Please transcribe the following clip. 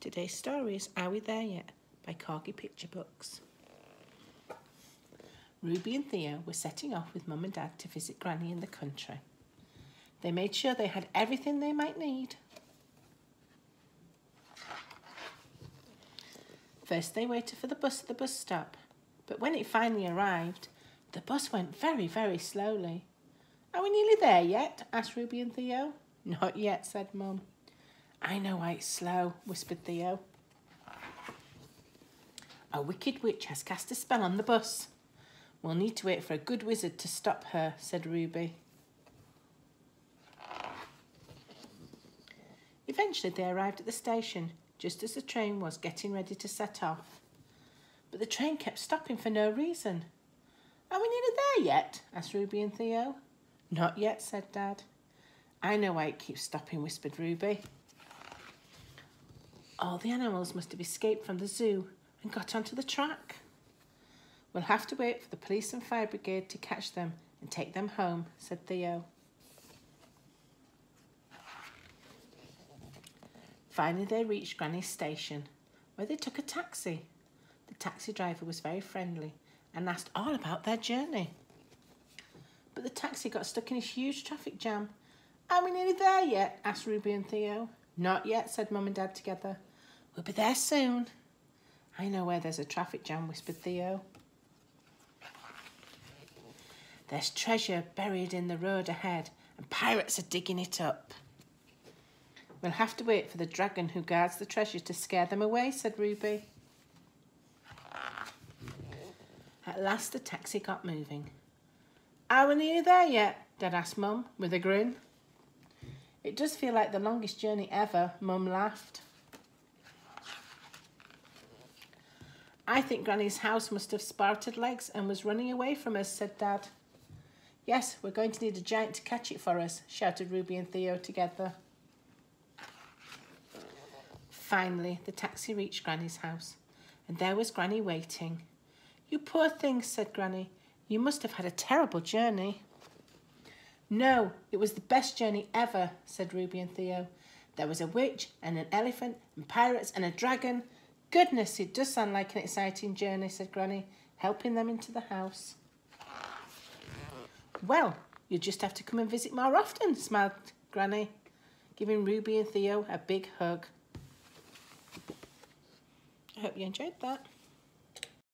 Today's story is Are We There Yet? By Corgi Picture Books. Ruby and Theo were setting off with Mum and Dad to visit Granny in the country. They made sure they had everything they might need. First they waited for the bus at the bus stop, but when it finally arrived, the bus went very, very slowly. Are we nearly there yet? Asked Ruby and Theo. Not yet, said Mum. I know why it's slow, whispered Theo. A wicked witch has cast a spell on the bus. We'll need to wait for a good wizard to stop her, said Ruby. Eventually they arrived at the station, just as the train was getting ready to set off. But the train kept stopping for no reason. Are we nearly there yet? Asked Ruby and Theo. Not yet, said Dad. I know why it keeps stopping, whispered Ruby. All the animals must have escaped from the zoo and got onto the track. We'll have to wait for the police and fire brigade to catch them and take them home, said Theo. Finally they reached Granny's station, where they took a taxi. The taxi driver was very friendly and asked all about their journey. But the taxi got stuck in a huge traffic jam. Are we nearly there yet? Asked Ruby and Theo. Not yet, said Mum and Dad together. We'll be there soon. I know where there's a traffic jam, whispered Theo. There's treasure buried in the road ahead and pirates are digging it up. We'll have to wait for the dragon who guards the treasure to scare them away, said Ruby. At last the taxi got moving. Are we nearly there yet? Dad asked Mum with a grin. It does feel like the longest journey ever, Mum laughed. I think Granny's house must have sprouted legs and was running away from us, said Dad. Yes, we're going to need a giant to catch it for us, shouted Ruby and Theo together. Finally, the taxi reached Granny's house, and there was Granny waiting. You poor thing, said Granny. You must have had a terrible journey. No, it was the best journey ever, said Ruby and Theo. There was a witch and an elephant and pirates and a dragon. Goodness, it does sound like an exciting journey, said Granny, helping them into the house. Well, you'll just have to come and visit more often, smiled Granny, giving Ruby and Theo a big hug. I hope you enjoyed that.